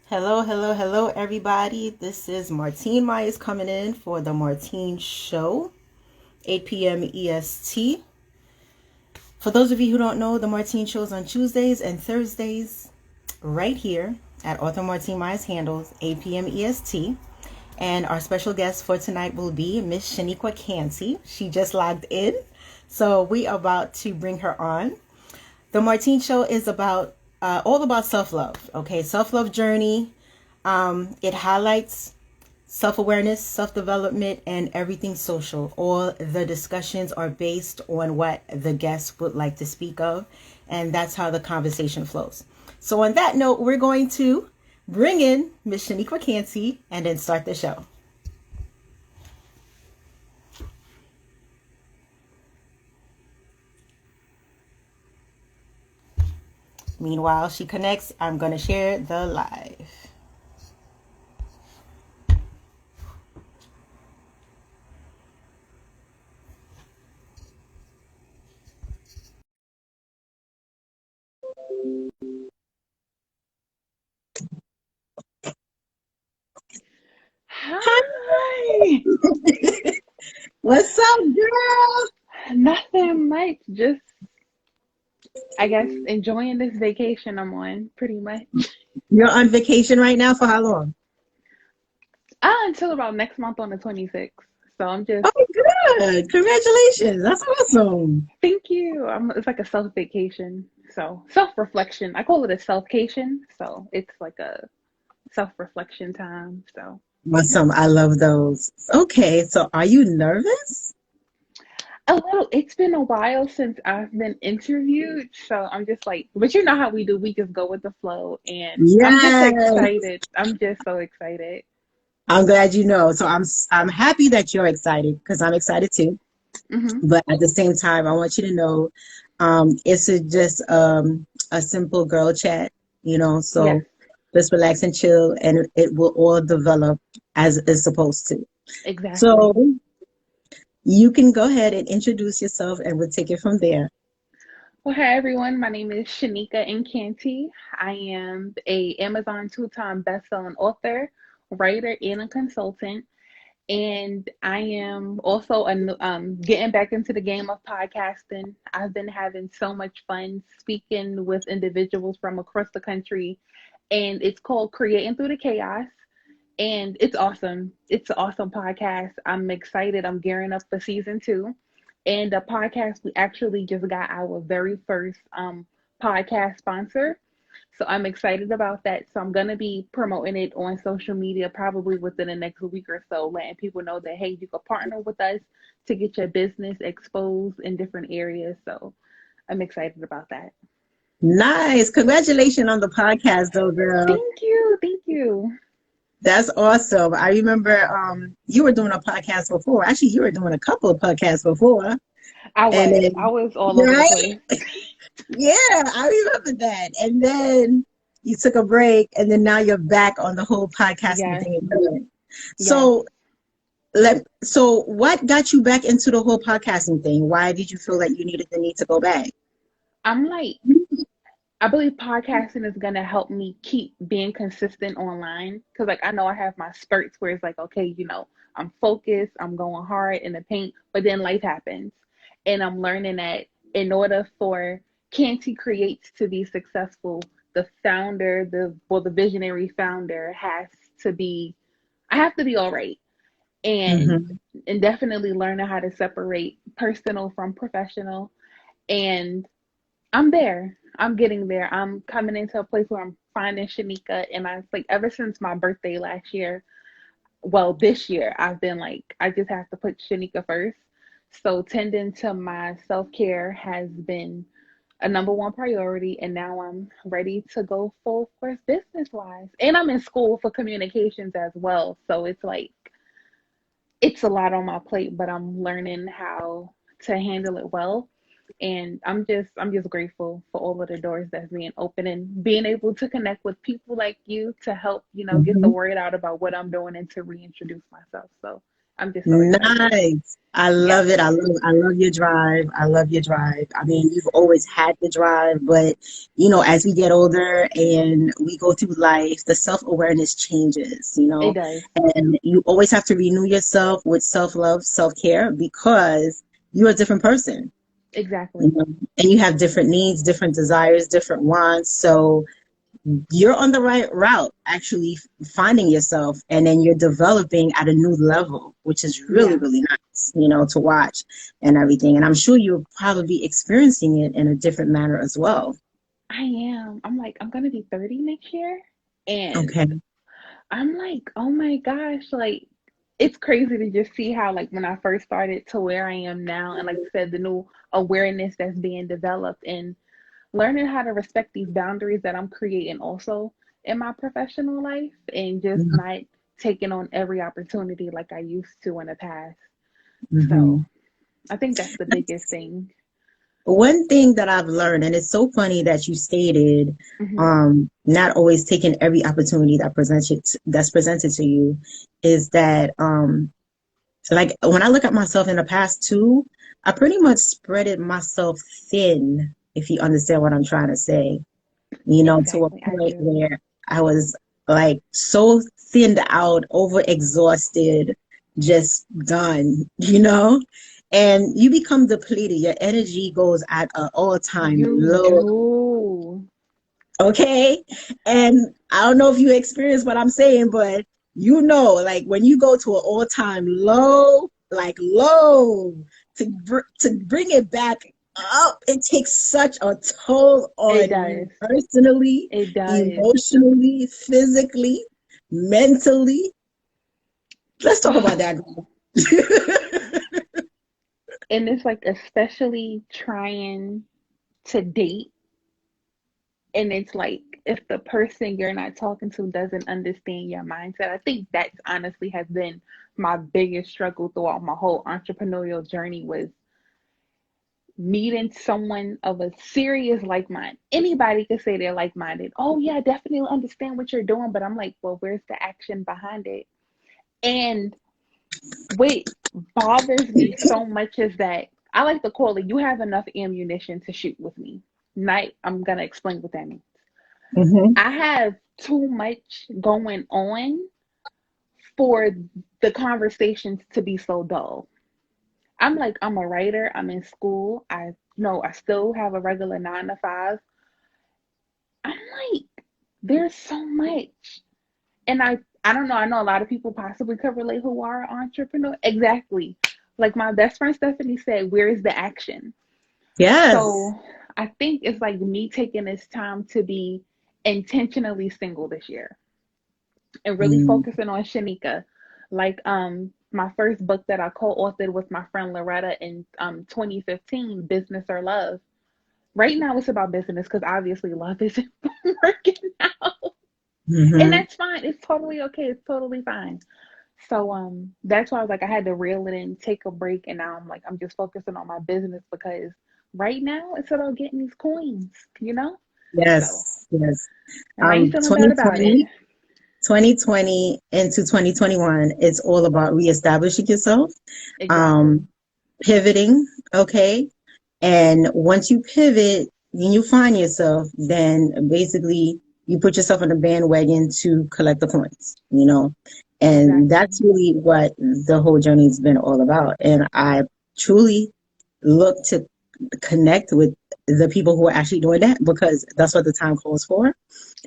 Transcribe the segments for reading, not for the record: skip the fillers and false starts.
Hello, hello, hello, everybody. This is Martine Myers coming in for the Martine Show, 8 p.m. EST. For those of you who don't know, the Martine Show is on Tuesdays and Thursdays right here at Author Martine Myers Handles, 8 p.m. EST. And our special guest for tonight will be Miss Shanicka Canty. She just logged in, so we are about to bring her on. The Martine Show is about all about self-love. Okay, self-love journey. It highlights self-awareness, self-development, and everything social. All the discussions are based on what the guests would like to speak of, and that's how the conversation flows. So on that note, we're going to bring in Miss Shanicka Canty and then start the show. Meanwhile, she connects. I'm going to share the live. Hi. What's up, girl? Nothing much. Just, I guess, enjoying this vacation I'm on, pretty much. You're on vacation right now for how long? Until about next month on the 26th. So I'm just, Oh, good. Congratulations. That's awesome. thank you. It's like a self vacation. So self reflection. I call it a selfcation. So it's like a self reflection time. So Awesome. I love those. Okay, so are you nervous? a little, it's been a while since I've been interviewed. So I'm just like, but you know how we do. We just go with the flow. And I'm just Yes. excited. I'm just so excited. I'm glad you know. So I'm happy that you're excited because I'm excited too. Hmm. But at the same time, I want you to know it's just a simple girl chat, Yes, so just relax and chill and it will all develop as it's supposed to. So exactly. you can go ahead and introduce yourself and we'll take it from there. Well, hi everyone. My name is Shanicka Canty. I am a Amazon two-time best-selling author, writer, and a consultant. And I am also getting back into the game of podcasting. I've been having so much fun speaking with individuals from across the country, and it's called Creating Through the Chaos. And it's awesome. It's an awesome podcast. I'm excited. I'm gearing up for season two. And the podcast, we actually just got our very first podcast sponsor. So I'm excited about that. So I'm going to be promoting it on social media probably within the next week or so, letting people know that, hey, you can partner with us to get your business exposed in different areas. So I'm excited about that. Nice. Congratulations on the podcast though, girl. Thank you. Thank you. That's awesome. I remember you were doing a podcast before. Actually, you were doing a couple of podcasts before. I And was. I then, was all over the right? place. Yeah, I remember that. And then you took a break, and then now you're back on the whole podcasting Yes. thing again. Yes. So so what got you back into the whole podcasting thing? Why did you feel like you needed the need to go back? I'm like, I believe podcasting is gonna help me keep being consistent online because, like, I know I have my spurts where it's like, okay, I'm focused, I'm going hard in the paint, but then life happens, and I'm learning that in order for Canty Creates to be successful, the founder, the visionary founder has to be, I have to be all right, and Hmm. and definitely learning how to separate personal from professional, and I'm there. I'm getting there. I'm coming into a place where I'm finding Shanicka. And I like ever since my birthday last year, well, this year, I've been like, I just have to put Shanicka first. So tending to my self-care has been a number one priority. And now I'm ready to go full force business wise. And I'm in school for communications as well. So it's like, it's a lot on my plate, but I'm learning how to handle it well. And I'm just grateful for all of the doors that's being open and being able to connect with people like you to help, get the Hmm. word out about what I'm doing and to reintroduce myself. So I'm just so excited. Nice. I Yes, love it. I love your drive. I love your drive. I mean, you've always had the drive, but as we get older and we go through life, the self-awareness changes, it does. and you always have to renew yourself with self-love, self-care because you're a different person, Exactly. and you have different needs, different desires, different wants. So you're on the right route, actually finding yourself, and then you're developing at a new level, which is really, Yeah, really nice, to watch and everything. And I'm sure you'll probably be experiencing it in a different manner as well. I am. I'm like, I'm gonna be 30 next year. And Okay. I'm like, oh my gosh, like it's crazy to just see how like when I first started to where I am now and like you said, the new awareness that's being developed and learning how to respect these boundaries that I'm creating also in my professional life and just not taking on every opportunity like I used to in the past. Mm-hmm. So I think that's the biggest thing. One thing that I've learned, and it's so funny that you stated, Hmm. not always taking every opportunity that's presented to you, is that like when I look at myself in the past too, I pretty much spreaded myself thin, if you understand what I'm trying to say, to a Exactly, I point do. where I was like so thinned out, over exhausted, just done, and you become depleted. Your energy goes at an all-time You low. do. Okay. And I don't know if you experience what I'm saying, but like when you go to an all-time low, like low, to bring it back up, it takes such a toll It on does. you personally, It does. emotionally, physically, mentally. Let's talk about that, girl. And it's like especially trying to date, and it's like if the person you're not talking to doesn't understand your mindset. I think that's honestly has been my biggest struggle throughout my whole entrepreneurial journey was meeting someone of a serious like mind. Anybody could say they're like minded. Oh yeah, I definitely understand what you're doing, but I'm like, well, where's the action behind it? And what bothers me so much is that I like to call it you have enough ammunition to shoot with me. Not, I'm gonna explain what that means. Hmm. I have too much going on for the conversations to be so dull. I'm like, I'm a writer, I'm in school, I know I still have a regular 9 to 5. I'm like, there's so much. And I don't know, I know a lot of people possibly could relate who are an entrepreneur. Exactly. Like my best friend Stephanie said, where is the action? Yes. So I think it's like me taking this time to be intentionally single this year and really Mm. focusing on Shanicka. Like my first book that I co-authored with my friend Loretta in 2015, Business or Love. Right now it's about business because obviously love isn't working out. And Hmm. that's fine. It's totally okay. It's totally fine. So that's why I was like I had to reel it in, take a break, and now I'm like I'm just focusing on my business because right now it's about getting these coins, you know? So Yes. Yes. and I ain't feeling bad about it. 2020. 2020 into 2021, it's all about reestablishing yourself, Exactly. um, pivoting, okay? And once you pivot and you find yourself, then basically you put yourself on the bandwagon to collect the points, And Exactly. that's really what the whole journey has been all about. And I truly look to connect with the people who are actually doing that because that's what the time calls for,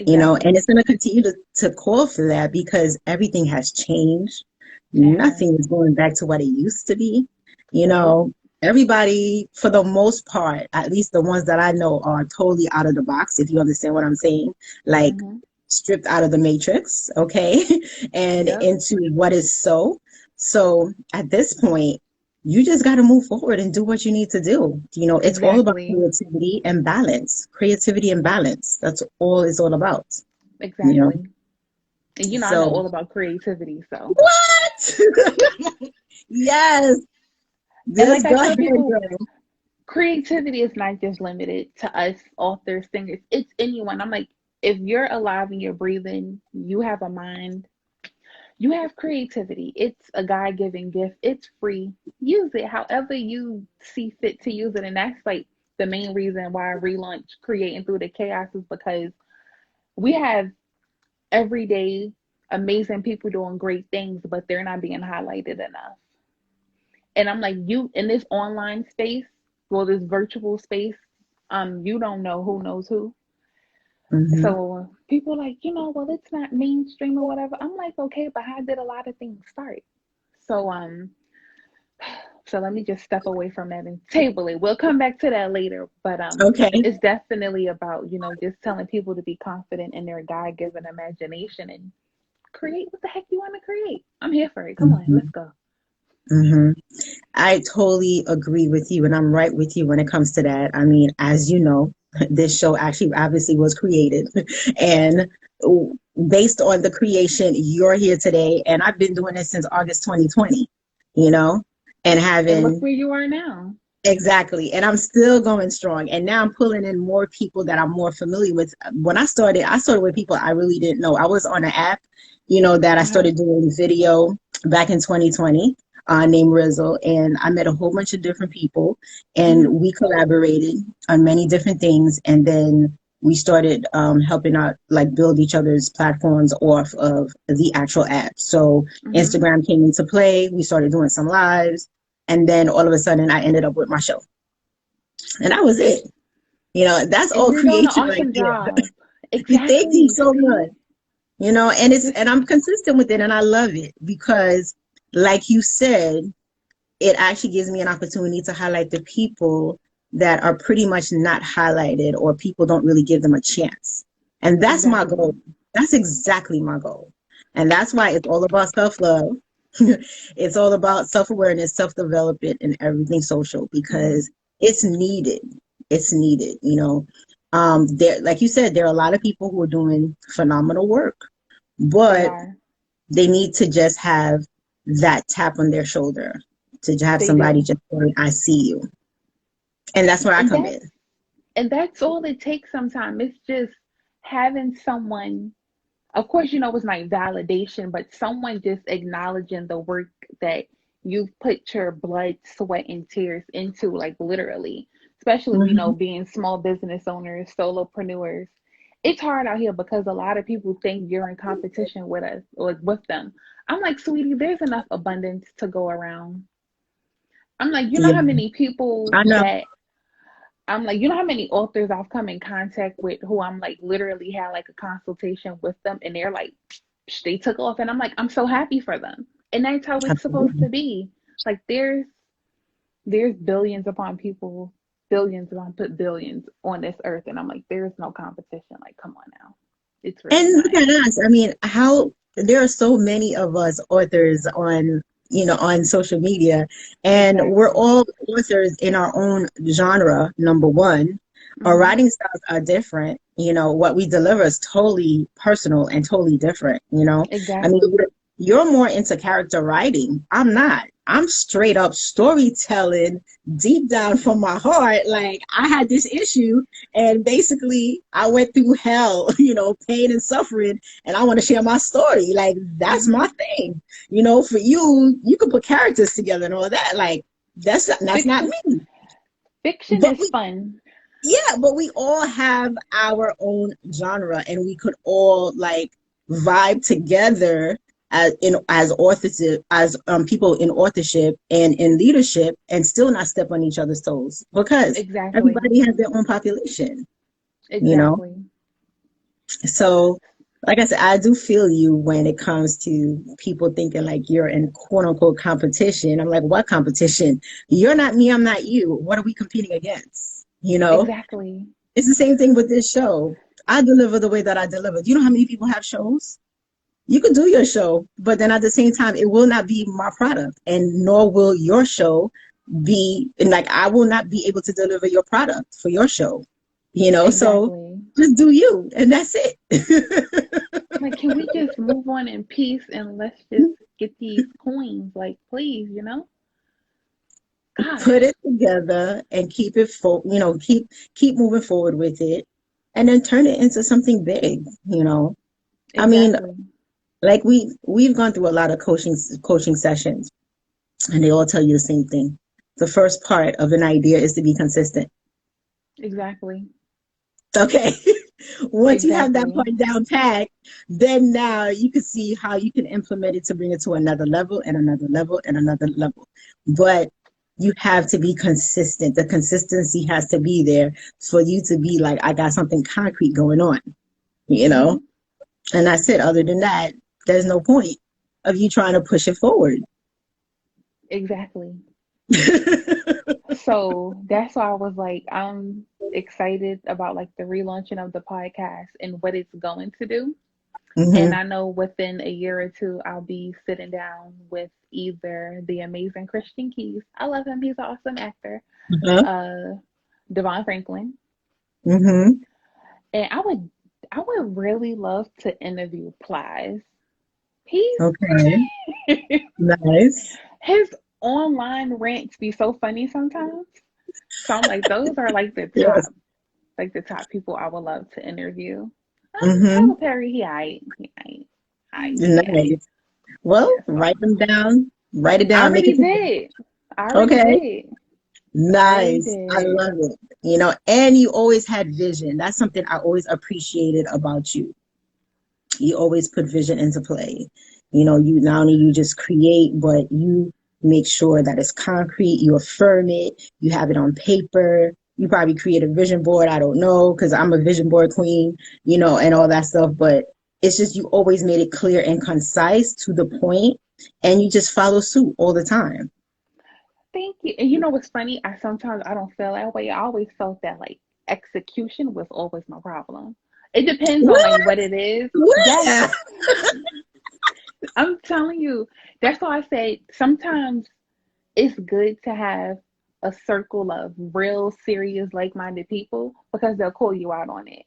and Exactly. it's going to continue to call for that because everything has changed. It has. Nothing is going back to what it used to be. You Nope. know, everybody, for the most part, at least the ones that I know, are totally out of the box, if you understand what I'm saying. Like, Mm-hmm. stripped out of the matrix, okay, and Yep. into what is so. So at this point, you just got to move forward and do what you need to do. It's all about Exactly. creativity and balance. Creativity and balance. That's all it's all about. You know. Exactly. And you know, I know So all about creativity, so what? Yes. and Just like I go tell ahead, people, girl. creativity is not just limited to us authors, singers. It's anyone. I'm like, if you're alive and you're breathing, you have a mind. You have creativity. It's a God-given gift. It's free. Use it however you see fit to use it. And that's like the main reason why Relaunch Creating Through the Chaos is because we have everyday amazing people doing great things, but they're not being highlighted enough. And I'm like, you in this online space, well, this virtual space, you don't know who knows who. Mm-hmm. So people like, well, it's not mainstream or whatever. I'm like, okay, but how did a lot of things start? So so let me just step away from that and table it. We'll come back to that later. But Okay. it's definitely about, just telling people to be confident in their God-given imagination and create what the heck you want to create. I'm here for it. Come on, Mm-hmm. let's go. Mm-hmm. I totally agree with you, and I'm right with you when it comes to that. I mean, as you know, this show actually obviously was created, and based on the creation, you're here today, and I've been doing this since August 2020, you know, and And look having where you are now. exactly, and I'm still going strong, and now I'm pulling in more people that I'm more familiar with. When I started with people I really didn't know. I was on an app, that I Uh-huh. started doing video back in 2020, named Rizzle, and I met a whole bunch of different people, and Mm-hmm. we collaborated on many different things, and then we started helping out, like build each other's platforms off of the actual app. So Mm-hmm. Instagram came into play. We started doing some lives, and then all of a sudden I ended up with my show, and that was it. That's And all you're doing an creation right awesome there. job. Thank you Exactly. so See? much. And This I'm consistent with it, and I love it because, like you said, it actually gives me an opportunity to highlight the people that are pretty much not highlighted, or people don't really give them a chance. And that's my exactly. goal. That's exactly my goal. And that's why it's all about self-love. It's all about self-awareness, self-development, and everything social, Mm-hmm. because it's needed. It's needed, there, like you said, there are a lot of people who are doing phenomenal work, They but are. they need to just have that tap on their shoulder, to have They somebody do. just saying, I see you. And that's where I And come that's in. and that's all it takes sometimes. It's just having someone, of course, it's like validation, but someone just acknowledging the work that you've put your blood, sweat, and tears into, like literally, especially, Mm-hmm. being small business owners, solopreneurs. It's hard out here because a lot of people think you're in competition with us or with them. I'm like, sweetie, there's enough abundance to go around. I'm like, you know Yeah, how many people I know. that I'm like, how many authors I've come in contact with who I'm like literally had like a consultation with them and they're like, they took off, and I'm like, I'm so happy for them. And that's how it's supposed Absolutely. to be. Like there's billions upon people, billions upon put billions on this earth, and I'm like, there's no competition. Like, come on now. It's really And not. look at us. I mean, how there are so many of us authors on social media, and we're Exactly. all authors in our own genre. Number one, our Mm-hmm. writing styles are different. What we deliver is totally personal and totally different. I mean, Exactly. you're more into character writing. I'm not. I'm straight up storytelling, deep down from my heart. Like, I had this issue, and basically I went through hell, pain and suffering, and I want to share my story. Like, that's Mm-hmm. my thing. For you can put characters together and all that. Like, that's not Fiction me. fiction But is fun. we all have our own genre, and we could all like vibe together as authorship, as people in authorship and in leadership, and still not step on each other's toes, because Exactly. everybody has their own population, you know. Exactly. So, like I said, I do feel you when it comes to people thinking like you're in quote unquote competition. I'm like, what competition? You're not me, I'm not you. What are we competing against? Exactly. It's the same thing with this show. I deliver the way that I deliver. Do you know how many people have shows? You could do your show, but then at the same time, it will not be my product, and nor will your show be. And like, I will not be able to deliver your product for your show. So Exactly. just do you, and that's it. Like, can we just move on in peace and let's just get these coins? Like, please, Put Gosh, it together and keep it keep moving forward with it, and then turn it into something big. I mean, exactly. Like we've gone through a lot of coaching sessions, and they all tell you the same thing. The first part of an idea is to be consistent. Exactly. Okay. Once you have that Exactly. part down pat, then now you can see how you can implement it to bring it to another level and another level and another level. But you have to be consistent. The consistency has to be there for you to be like, I got something concrete going on, you know? Hmm. And that's it. Other than that, there's no point of you trying to push it forward. Exactly. So that's why I was like, I'm excited about like the relaunching of the podcast and what it's going to do. And Hmm. I know within a year or two, I'll be sitting down with either the amazing Christian Keys. I love him. He's an awesome actor. Uh-huh. Uh, Devon Franklin. Hmm. And I would really love to interview Plies. He's Okay. Nice. his online rants be so funny sometimes. So I'm like, those are Yes. like the top people I would love to interview. Hmm. Tyler Perry, he ain't. Nice. Well, Yeah, so write them down. Write it I down. Make it. already did. I already Okay. did. I already Nice. I did. love it. And you always had vision. That's something I always appreciated about you. You always put vision into play. You not only you just create, but you make sure that it's concrete. You affirm it. You have it on paper. You probably create a vision board. I don't know, because I'm a vision board queen, and all that stuff. But it's just you always made it clear and concise to the point, and you just follow suit all the time. Thank you. And you know what's funny? I don't feel that way. I always felt that like execution was always my problem. It depends on like What? what it is. Yes, What? I'm telling you. That's why I say sometimes it's good to have a circle of real serious like-minded people because they'll call you out on it.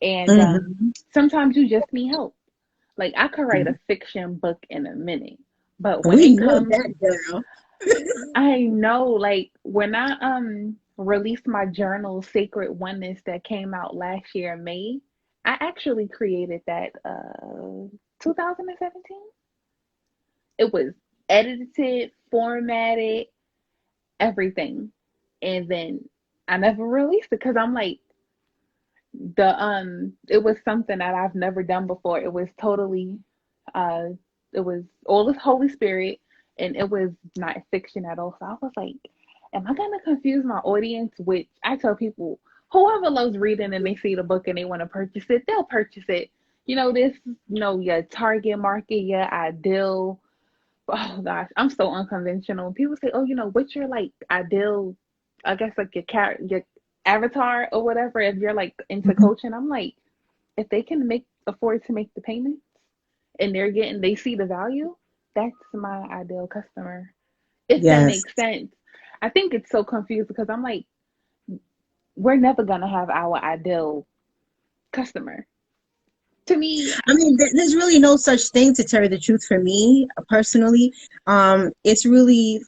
And Hmm. sometimes you just need help. Like I could write a fiction book in a minute, but when We it know comes, that, girl. I know like when I released my journal Sacred Oneness that came out last year in May, I actually created that 2017. It was edited, formatted, everything. And then I never released it because I'm like the it was something that I've never done before. It was totally uh it was all the Holy Spirit and it was not fiction at all. So I was like, am I gonna confuse my audience? Which I tell people, whoever loves reading and they see the book and they want to purchase it, they'll purchase it. Your target market, your ideal. Oh gosh, I'm so unconventional. People say, "Oh, what's your like ideal?" I guess like your avatar or whatever. If you're like into Mhm. coaching, I'm like, if they can afford to make the payments and they see the value, that's my ideal customer. If that Yes. makes sense. I think it's so confused because I'm like, we're never gonna have our ideal customer. To me, I mean, there's really no such thing, to tell you the truth, for me personally. It's really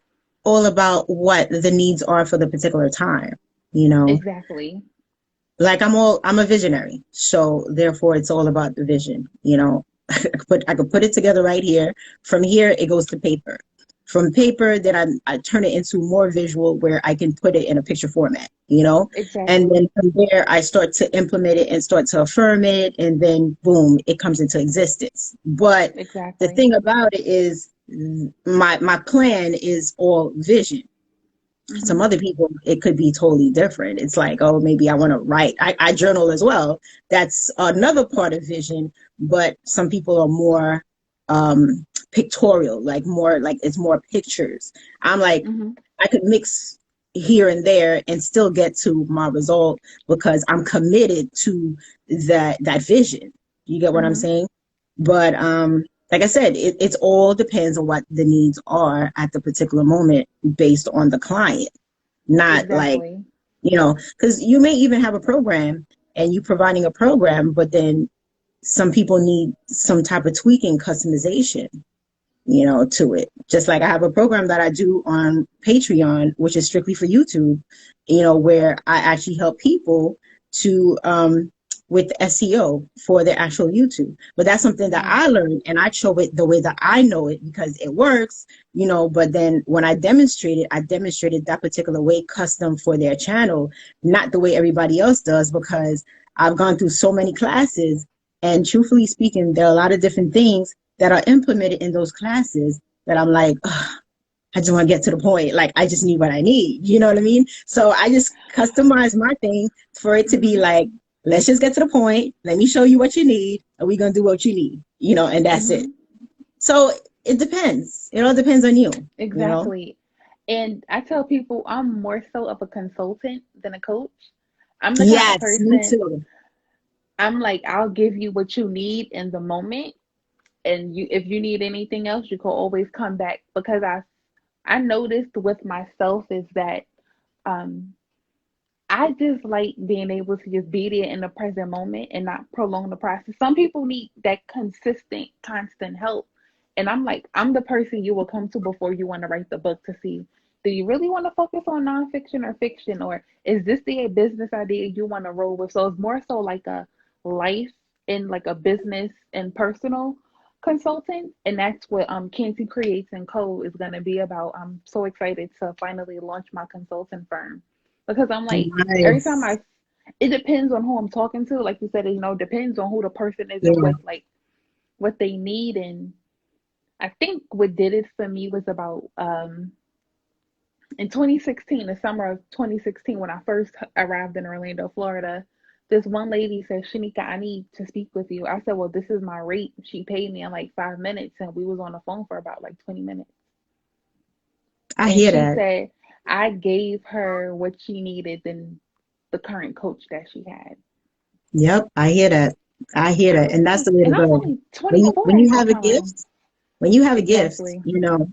all about what the needs are for the particular time, you know. exactly. Like I'm a visionary, so therefore it's all about the vision. I could put it together right here. From here it goes to paper. From paper, then I turn it into more visual where I can put it in a picture format. And Exactly. then from there I start to implement it and start to affirm it, and then boom, it comes into existence. But the Exactly. thing about it is, my plan is all vision. Some Hmm. other people, it could be totally different. It's like, oh, maybe I want to write. I journal as well. That's another part of vision. But some people are more pictorial, like more like it's more pictures. I'm like, Hmm. I could mix here and there and still get to my result because I'm committed to that vision. You get what I'm Hmm. saying? But like I said, it's all depends on what the needs are at the particular moment based on the client, not like, Exactly. because you may even have a program and you providing a program, but then some people need some type of tweaking, customization, to it. Just like I have a program that I do on Patreon, which is strictly for YouTube, where I actually help people to with SEO for their actual YouTube. But that's something that I learned, and I show it the way that I know it because it works, you know. But then when I demonstrated that particular way custom for their channel, not the way everybody else does, because I've gone through so many classes, and truthfully speaking, there are a lot of different things that are implemented in those classes that I'm like, ugh, I just want to get to the point. Like, I just need what I need. You know what I mean? So I just customize my thing for it to be like, let's just get to the point. Let me show you what you need, and we're going to do what you need, you know, and that's it. So it depends. It all depends on you. Exactly. You know? And I tell people I'm more so of a consultant than a coach. I'm the kind of person, me too. I'm like, I'll give you what you need in the moment. And if you need anything else, you can always come back, because I noticed with myself is that um I just like being able to just be there in the present moment and not prolong the process. Some people need that consistent, constant help. And I'm like, I'm the person you will come to before you want to write the book to see, do you really want to focus on nonfiction or fiction? Or is this the business idea you want to roll with? So it's more so like a life and like a business and personal consultant. And that's what Canty Creates and Co. is going to be about. I'm so excited to finally launch my consulting firm, because I'm like, every time Nice. it depends on who I'm talking to. Like you said, you know, depends on who the person is and Yeah. what they need. And I think what did it for me was about in 2016, the summer of 2016, when I first arrived in Orlando, Florida. This one lady said, Shanicka, I need to speak with you. I said, well, this is my rate. She paid me in like 5 minutes, and we was on the phone for about like 20 minutes. I And hear she that. said, I gave her what she needed than the current coach that she had. Yep, I hear that. I hear I that. was And that's like, the way to and I'm go. only When 24 you at the have a time. gift, when you have a gift, Exactly. you know,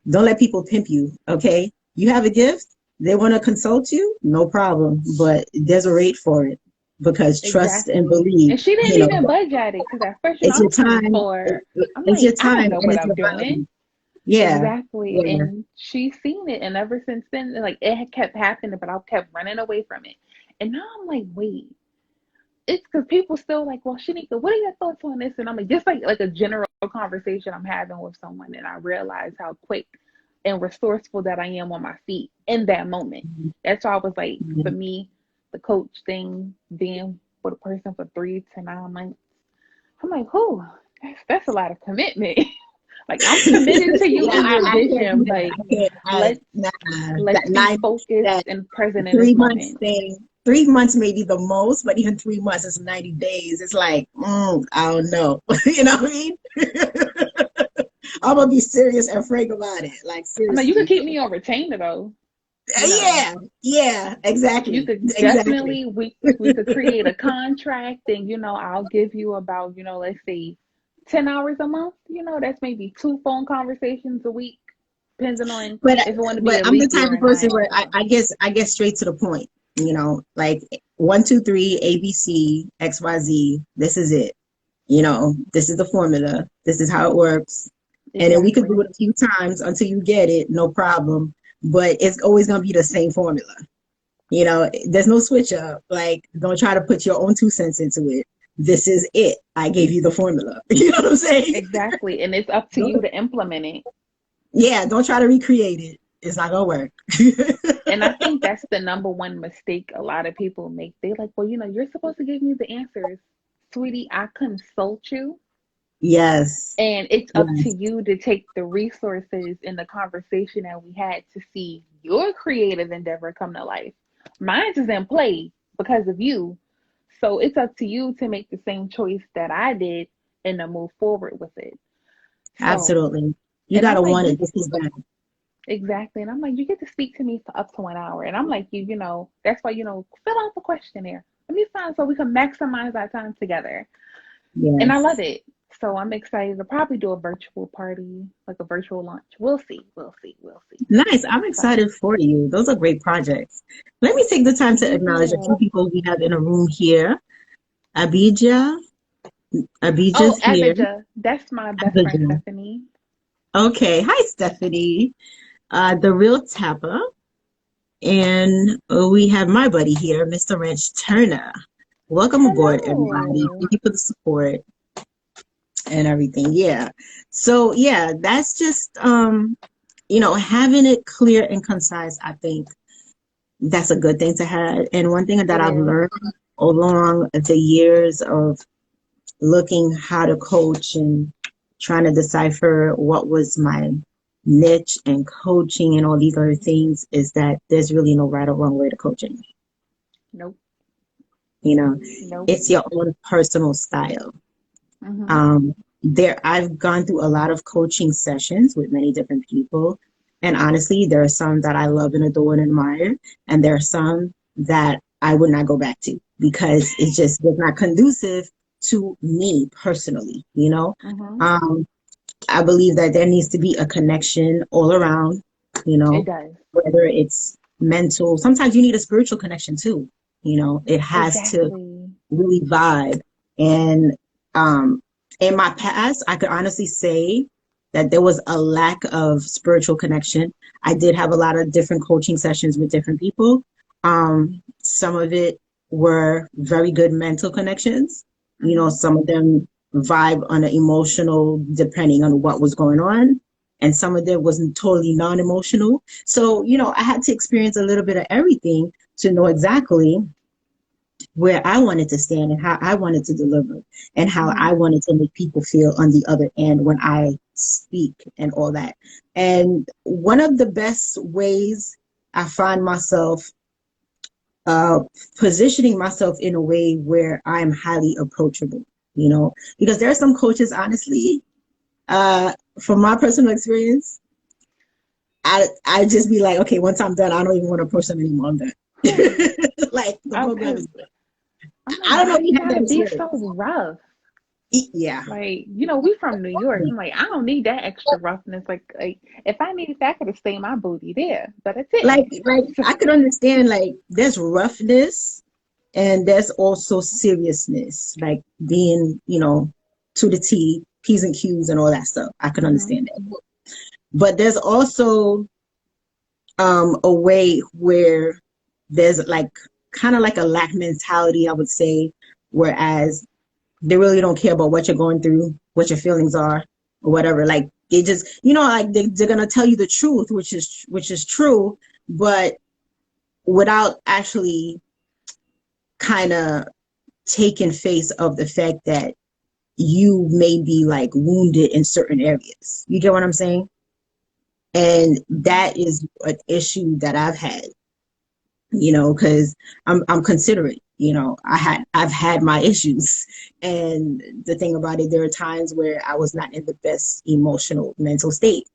don't let people pimp you, okay? You have a gift, they want to consult you, no problem. But there's a rate for it, because trust and Exactly. believe, And she didn't you know, even budge at it, because at first, you know, it's I'm your time. 24. I'm It's your like, I don't time know and what it's I'm your doing. value. Yeah. Exactly. Yeah. And she's seen it. And ever since then, like, it had kept happening, but I kept running away from it. And now I'm like, wait, it's because people still like, well, Shanicka, what are your thoughts on this? And I'm like, just like a general conversation I'm having with someone. And I realize how quick and resourceful that I am on my feet in that moment. That's why I was like, for me, the coach thing, being with a person for 3 to 9 months, I'm like, whoo, that's a lot of commitment. Like, I'm committed to you Yeah, and your I can't do vision, that. but I can't. let's Nah, that let's be 9 focused that and present in this 3 months moment. thing. 3 months may be the most, but even 3 months is 90 days. It's like, I don't know. You know what I mean? I'm gonna be serious and frank about it. Like, I'm like, you could seriously. keep me on retainer though. You know, Yeah, yeah, you exactly. could Exactly. definitely, we could create a contract, and I'll give you about, let's say 10 hours a month. That's maybe 2 phone conversations a week, depending on But if you want to be but a I'm the leap type year of or person not. where So I get straight to the point. Like 1, 2, 3, ABC, XYZ. This is it. This is the formula. This is how it works. And then we could do exactly. it a few times until you get it, no problem. But it's always gonna be the same formula. There's no switch up. Like, don't try to put your own 2 cents into it. This is it. I gave you the formula. You know what I'm saying? Exactly. And it's up to you Don't, to implement it. yeah, don't try to recreate it. It's not gonna work. And I think that's the number one mistake a lot of people make. They like, well, you're supposed to give me the answers. Sweetie, I consult you. Yes. And it's up to Yes. you to take the resources in the conversation that we had to see your creative endeavor come to life. Mine is in play because of you. So it's up to you to make the same choice that I did and to move forward with it. So, Absolutely. You and I'm gotta like, want it just as bad. exactly. And I'm like, you get to speak to me for up to 1 hour. And I'm like, that's why, fill out the questionnaire. Let me find so we can maximize our time together. And I love Yes. it. So I'm excited to probably do a virtual party, like a virtual launch. We'll see. We'll see. We'll see. Nice. I'm So excited for you. Those are great projects. Let me take the time to thank acknowledge a few you. people we have in a room here. Abijah. Oh, Abijah's here. Abijah, that's my best friend Abijah. Stephanie. Okay. Hi, Stephanie. The Real Tapper. And we have my buddy here, Mr. Ranch Turner. Welcome aboard, everybody. Hello. Thank you for the support and everything. Yeah. So yeah, that's just having it clear and concise, I think that's a good thing to have. And one thing that It I've is. learned along the years of looking how to coach and trying to decipher what was my niche and coaching and all these other things is that there's really no right or wrong way to coaching. Nope. You know, Nope. it's your own personal style. Mm-hmm. I've gone through a lot of coaching sessions with many different people. And honestly, there are some that I love and adore and admire. And there are some that I would not go back to because it just was not conducive to me personally, Mm-hmm. I believe that there needs to be a connection all around, It does. whether it's mental. Sometimes you need a spiritual connection too. It has to Exactly. really vibe. And in my past, I could honestly say that there was a lack of spiritual connection. I did have a lot of different coaching sessions with different people. Some of it were very good mental connections. Mm-hmm. Some of them vibe on an emotional, depending on what was going on. And some of them wasn't totally non-emotional. So, I had to experience a little bit of everything to know exactly where I wanted to stand and how I wanted to deliver and how Mm-hmm. I wanted to make people feel on the other end when I speak and all that. And one of the best ways I find myself uh, positioning myself in a way where I'm highly approachable, because there are some coaches, honestly, from my personal experience, I just be like, okay, once I'm done, I don't even want to approach them anymore. I'm done. Like the program Because is done. I'm I like, don't know why if you you have gotta that be so experience. rough? Yeah. Like, we from New York. I'm like, I don't need that extra roughness. Like if I needed that, I could have stayed my booty there, but I Like didn't. like So, I could understand like there's roughness and there's also seriousness, like being, to the T, P's and Q's and all that stuff. I could hmm understand that. But there's also a way where there's like kind of like a lack mentality, I would say, whereas they really don't care about what you're going through, what your feelings are, or whatever. Like they just, like they're gonna tell you the truth, which is true, but without actually kind of taking face of the fact that you may be like wounded in certain areas. You get what I'm saying? And that is an issue that I've had, because I'm considerate. I've had my issues, and the thing about it, there are times where I was not in the best emotional mental state.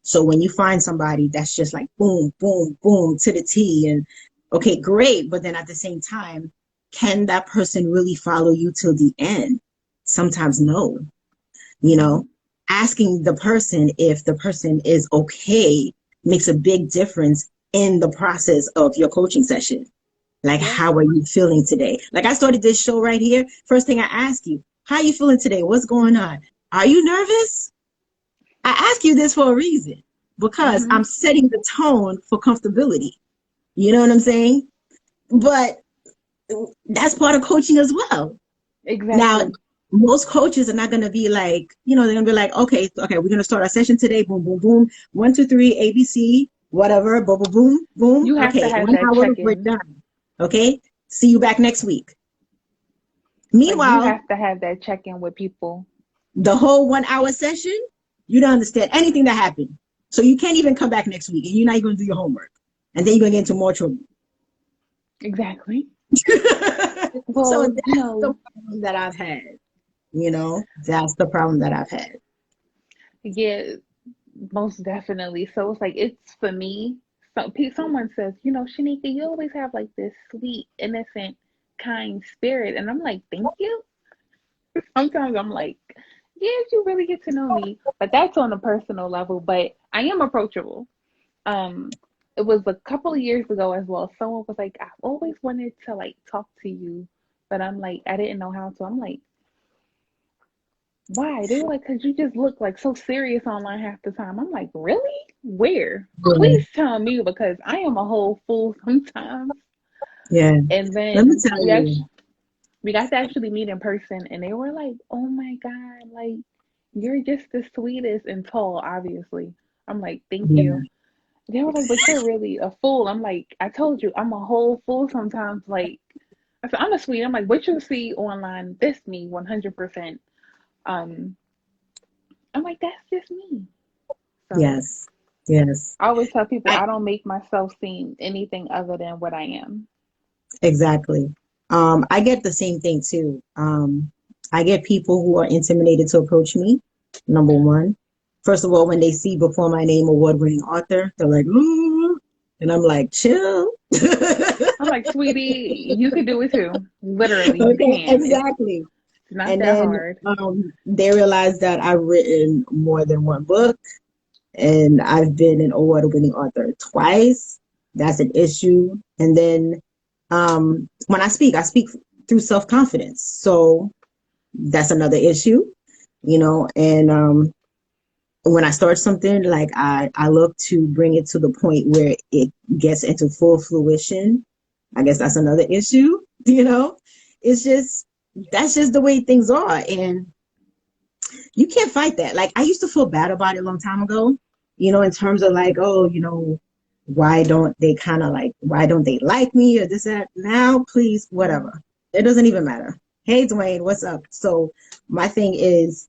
So when you find somebody that's just like boom, boom, boom to the T, and okay, great, but then at the same time, can that person really follow you till the end? Sometimes no. You hmm know, asking the person if the person is okay makes a big difference in the process of your coaching session. Like, Yeah. how are you feeling today? Like, I started this show right here. First thing I ask you, how are you feeling today? What's going on? Are you nervous? I ask you this for a reason because hmm I'm setting the tone for comfortability. You know what I'm saying? But that's part of coaching as well. Now, Exactly. most coaches are not going to be like, they're going to be like, okay, we're going to start our session today. Boom, boom, boom. 1, 2, 3, ABC, whatever. Boom, boom, boom, boom. You have to Okay, have one that hour, we're check-in. done. Okay, see you back next week. Like you Meanwhile, have to have that check-in with people. the whole 1 hour session, you don't understand anything that happened. So you can't even come back next week and you're not even going to do your homework. And then you're going to get into more trouble. Exactly. So Well, that's the problem that I've had. That's the problem that I've had. yeah, most definitely. So it's like it's for me. So someone says, Shanicka, you always have like this sweet, innocent, kind spirit, and I'm like, thank you. Sometimes I'm like, yeah, you really get to know me, but that's on a personal level. But I am approachable. Um, it was a couple of years ago as well. Someone was like, I've always wanted to like talk to you, but I'm like, I didn't know how to. I'm like, why? They were like, because you just look like so serious online half the time. I'm like, really? Where? Yeah. Please tell me because I am a whole fool sometimes. Yeah. And Let me then tell you. we got to actually meet in person, and they were like, "Oh my God, like you're just the sweetest and tall, obviously." I'm like, "Thank you." Yeah. They were like, "But you're really a fool." I'm like, "I told you, I'm a whole fool sometimes." Like, I said, "I'm a sweet." I'm like, "What you see online, this me 100%." Um, I'm like, "That's just me." So Yes. Yes. I always tell people I, I don't make myself seem anything other than what I am. exactly. I get the same thing too. I get people who are intimidated to approach me. Number one, first of all, when they see before my name award-winning author, they're like, "Ooh," and I'm like, chill. I'm like, "Sweetie, you can do it too. Literally, you Okay, can. It's exactly. not And that then hard." they realize that I've written more than one book and I've been an award-winning author twice. That's an issue. And then when I speak through self-confidence. So that's another issue, you know. And when I start something, like I look to bring it to the point where it gets into full fruition. I guess that's another issue, you know. It's just that's just the way things are, and you can't fight that. Like I used to feel bad about it a long time ago, you know, in terms of like, oh, you know, why don't they like me or this, that? Now, please, Mm-hmm. whatever. It doesn't even matter. Hey, Dwayne, what's up? So my thing is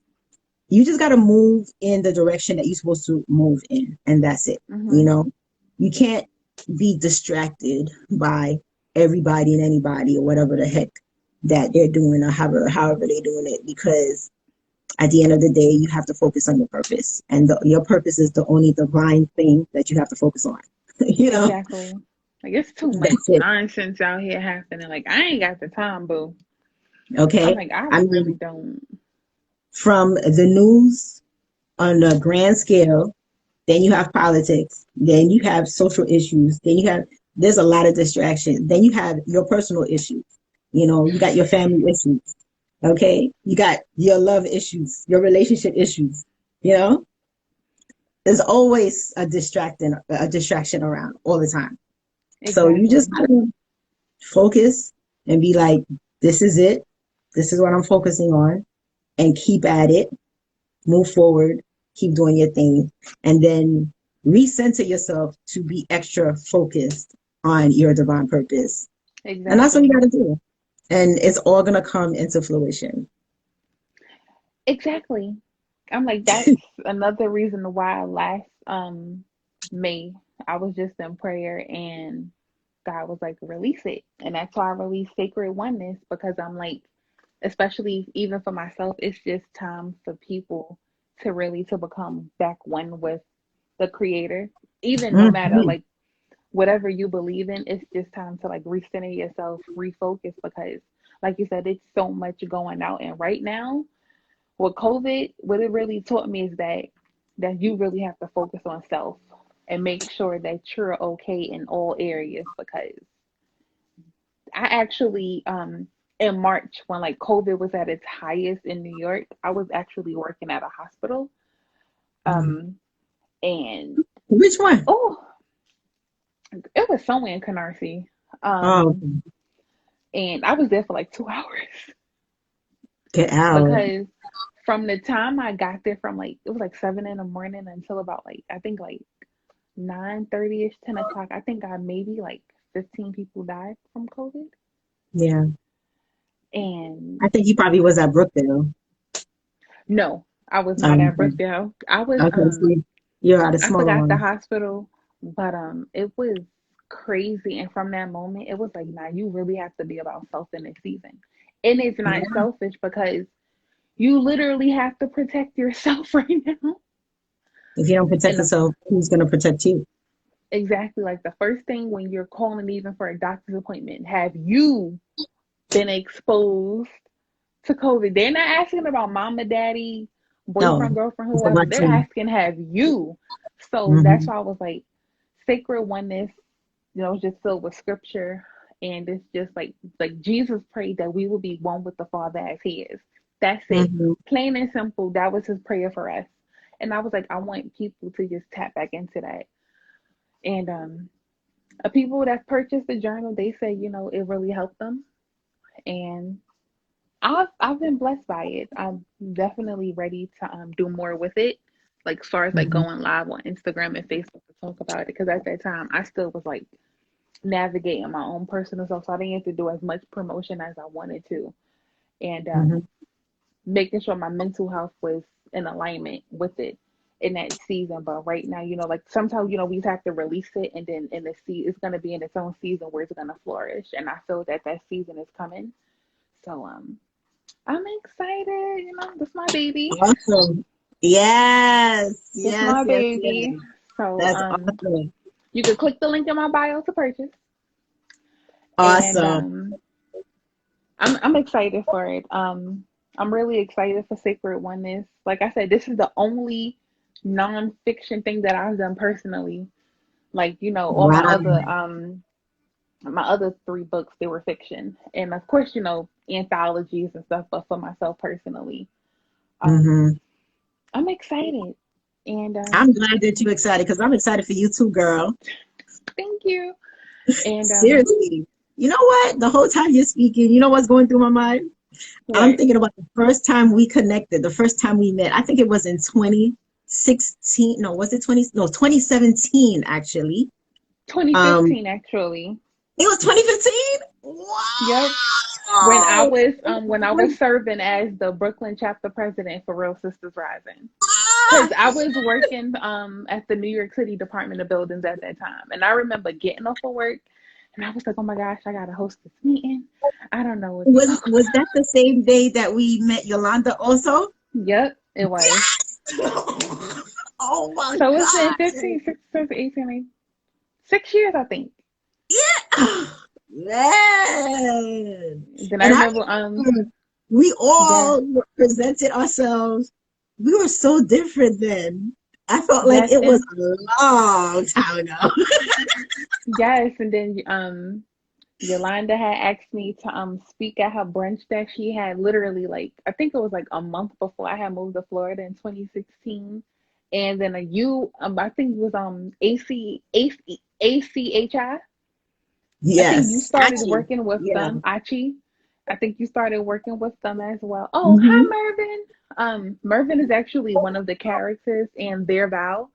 you just got to move in the direction that you're supposed to move in. And that's it. You Mm-hmm. know, you can't be distracted by everybody and anybody or whatever the heck that they're doing or however they're doing it, because at the end of the day, you have to focus on your purpose, and your purpose is the only divine thing that you have to focus on. You know, Exactly. Like it's too much that's it. nonsense out here happening. Like I ain't got the time, boo. I'm Okay. like, I I really mean, don't. from the news on a grand scale, then you have politics, then you have social issues, then you have, there's a lot of distraction. Then you have your personal issues. You know, you got your family issues. Okay. You got your love issues, your relationship issues. You know, there's always a distraction around all the time. So you just Exactly. gotta focus and be like, this is it. This is what I'm focusing on, and keep at it, move forward, keep doing your thing, and then recenter yourself to be extra focused on your divine purpose. And that's what you Exactly. gotta do. And it's all gonna come into fruition. Exactly. I'm like, that's another reason why last May I was just in prayer and God was like, release it. And that's why I released Sacred Oneness, because I'm like, especially even for myself, it's just time for people to really to become back one with the creator. Even no matter Mm-hmm. like whatever you believe in, it's just time to like recenter yourself, refocus, because like you said, it's so much going out. And right now with COVID, what it really taught me is that you really have to focus on self and make sure that you're okay in all areas, because I actually in March, when like COVID was at its highest in New York, I was actually working at a hospital. Um and Which one? oh, it was somewhere in Canarsie. Oh, Um and I was there for like 2 hours get out. because from the time I got there, from like it was like 7 in the morning until about like I think like 9:30ish, 10 o'clock. I think I maybe like 15 people died from COVID. Yeah. And I think he probably was at Brookdale. no, I was not at Okay. Brookdale. I was Okay, so you're at a I smaller forgot the one. hospital, but it was crazy. And from that moment, it was like, nah, you really have to be about self in this season. And it's not Yeah. selfish because you literally have to protect yourself right now. If you don't protect And yourself, who's gonna protect you? exactly, like the first thing when you're calling even for a doctor's appointment, have you been exposed to COVID? They're not asking about mama, daddy, No, boyfriend, girlfriend, it's whoever. They're election. asking, have you? So that's Mm-hmm. why I was like, sacred oneness, just filled with scripture. And it's just like Jesus prayed that we will be one with the Father as He is. That's it. Mm-hmm. Plain and simple. That was His prayer for us. And I was like, I want people to just tap back into that. And people that purchased the journal, they say, it really helped them. And I've been blessed by it. I'm definitely ready to do more with it. Like as far as like Mhm. going live on Instagram and Facebook to talk about it, because at that time I still was like navigating my own personal stuff, so I didn't have to do as much promotion as I wanted to, and Mhm. making sure my mental health was in alignment with it in that season. But right now, like sometimes, we just have to release it, and then in the it's going to be in its own season where it's going to flourish. And I feel that that season is coming. So I'm excited. That's my baby. Awesome. Yes. That's Yes. my Yes. baby. Yes. So That's awesome. you can click the link in my bio to purchase, and Awesome. I'm excited for it. I'm really excited for Sacred Oneness. Like I said, this is the only nonfiction thing that I've done personally. Like, all Wow. my other three books, they were fiction. And of course, anthologies and stuff, but for myself personally, um, Hmm. I'm excited. And I'm glad that you're excited because I'm excited for you too, girl. thank you. And Seriously. You know what? The whole time you're speaking, you know what's going through my mind? I'm what? thinking about the first time we connected, the first time we met. I think it was in 2016. No, was it 20? No, 2017, actually. Um, 2015 actually. it was 2015? Yep. When I Wow. was serving as the Brooklyn chapter president for Real Sisters Rising. Ah! Because I was working at the New York City Department of Buildings at that time. And I remember getting off of work and I was like, oh my gosh, I gotta host this meeting. I don't know what to talk Was about. that the same day that we met Yolanda also? Yep, it was. Oh my So it's been God. 15, 16, 17, 18, 19, 6 years, I think. Yeah. Man. Then I And I remember remember we yeah, all presented ourselves. We were so different then. I felt like yes, it was and a long time ago. yes, and then Yolanda had asked me to speak at her brunch that she had literally, like, I think it was like a month before I had moved to Florida in 2016. And then I think it was ACHI. I think you Yes, started actually, working with yeah. them, Achi. I think you started working with them as well. Oh, Hmm. hi Mervin. Mervin is actually one of the characters in Their Vow.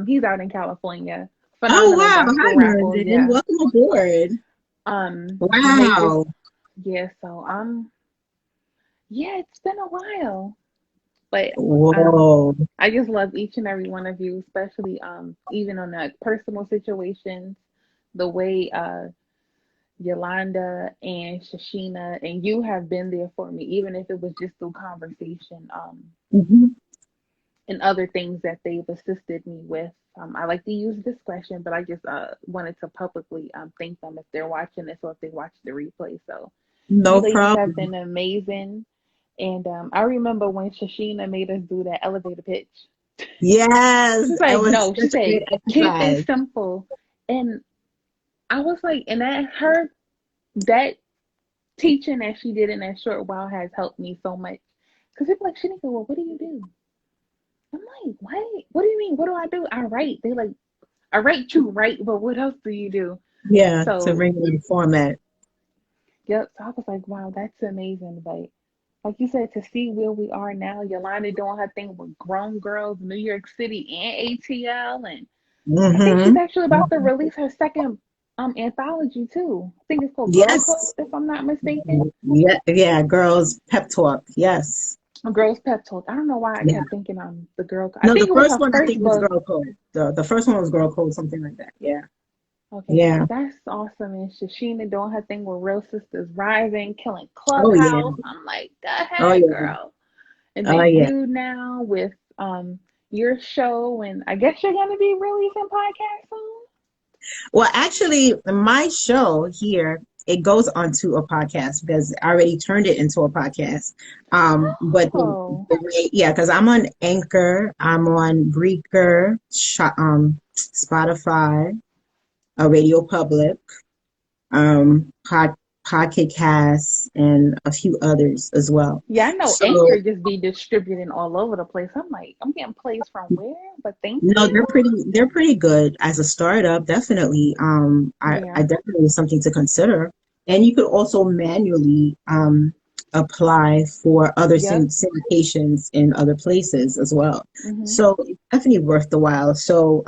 He's out in California. Oh Phenomenal wow! Hi, gospel rapper, Mervin. yeah. Welcome aboard. He made this, Wow. yeah. So yeah, it's been a while, but Whoa. I just love each and every one of you, especially even on the personal situations, the way Yolanda and Shashina and you have been there for me, even if it was just through conversation, Hmm. and other things that they've assisted me with. I like to use discretion, but I just wanted to publicly thank them if they're watching this or if they watch the replay. So you No ladies have problem. been amazing. And I remember when Shashina made us do that elevator pitch. Yes, She's it like, was no, she such a said, great keep it exercise. simple. And I was like, and that teaching that she did in that short while has helped me so much. Because people like, Shanicka, well, what do you do? I'm like, what? What do you mean? What do I do? I write. They like, I write you right, but what else do you do? Yeah, to So, bring it in format. yep. So I was like, wow, that's amazing. But like you said, to see where we are now, Yolanda doing her thing with grown girls, New York City and ATL, and I think she's Hmm. actually about to release her second anthology too. I think it's called Girl Code, Yes. if I'm not mistaken. Yeah, yeah, girls pep talk. Yes. A Girl's Pep Talk. I don't know why I Yeah. kept thinking the girl. I No, think the it was first her one I first think was book. Girl Code. The first one was Girl Code, something like that. Yeah. Okay, Yeah. so that's awesome. And Shashina doing her thing with Real Sisters Rising, killing Oh yeah. Clubhouse. I'm like, go Oh ahead, yeah. girl. And Oh then yeah. you now with your show, and I guess you're gonna be releasing podcast soon. Well, actually, my show here, it goes onto a podcast because I already turned it into a podcast. But Oh, yeah, because I'm on Anchor, I'm on Breaker, Spotify, Radio Public, Pocket Cast, and a few others as well. yeah, I know So Anchor just be distributing all over the place. I'm like, I'm getting plays from where? But thank no, you. they're pretty good as a startup, definitely. I Yeah. definitely is something to consider. And you could also manually apply for other Yep. syndications in other places as well. Mm-hmm. So it's definitely worth the while. So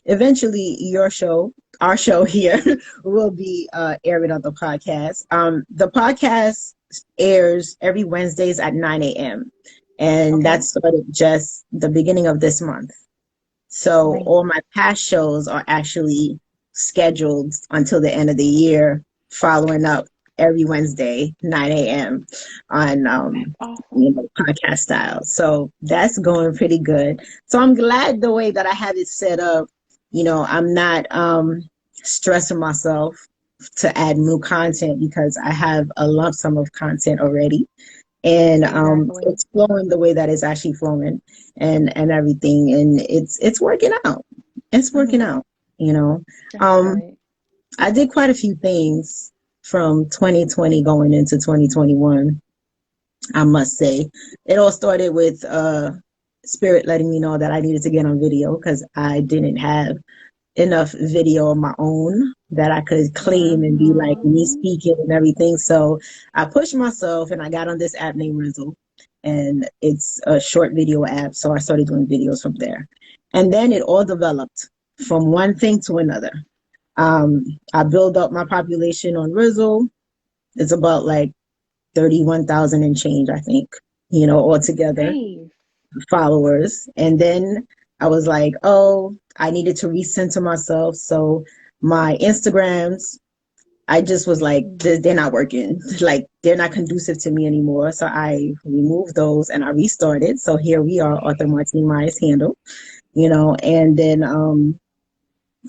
eventually your show, our show here, will be airing on the podcast. The podcast airs every Wednesdays at 9 a.m. And Okay. that's sort of just the beginning of this month. So Nice. all my past shows are actually scheduled until the end of the year, following up every Wednesday, 9 a.m. on That's awesome. podcast style. So that's going pretty good. So I'm glad the way that I have it set up, I'm not stressing myself to add new content because I have a lump sum of content already, and Exactly. it's flowing the way that it's actually flowing, and everything, and it's working out. It's working Mm-hmm. out, you know. That's Um, right. I did quite a few things from 2020 going into 2021. I must say, it all started with Spirit letting me know that I needed to get on video because I didn't have enough video of my own that I could claim and be like me Mm-hmm. speaking and everything. So I pushed myself and I got on this app named Rizzle, and it's a short video app. So I started doing videos from there. And then it all developed from one thing to another. I built up my population on Rizzle. It's about like 31,000 and change, I think, altogether Nice. followers. And then I was like, oh, I needed to recenter myself. So my Instagrams, I just was like, they're not working. Like, they're not conducive to me anymore. So I removed those and I restarted. So here we are, Author Martine Myers handle, and then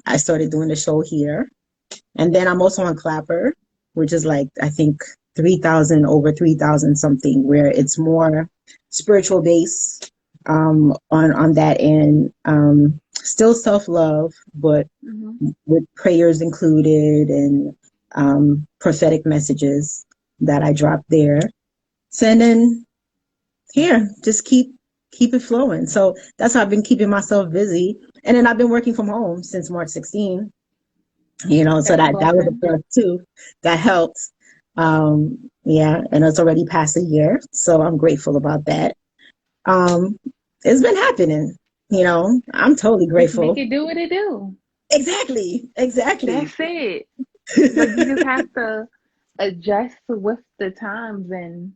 I started doing the show here. And then I'm also on Clapper, which is like, I think 3,000, over 3,000 something, where it's more spiritual based on that end. Still self-love, but Mm-hmm. with prayers included and prophetic messages that I drop there. So and then here, just keep it flowing. So that's how I've been keeping myself busy. And then I've been working from home since March 16. So That's a that was a blessing. plus too. That helped. Yeah, and it's already past a year, so I'm grateful about that. Um, it's been happening. I'm totally Just make grateful. it do what it do. Exactly, exactly. That's it. Like you just have to adjust with the times and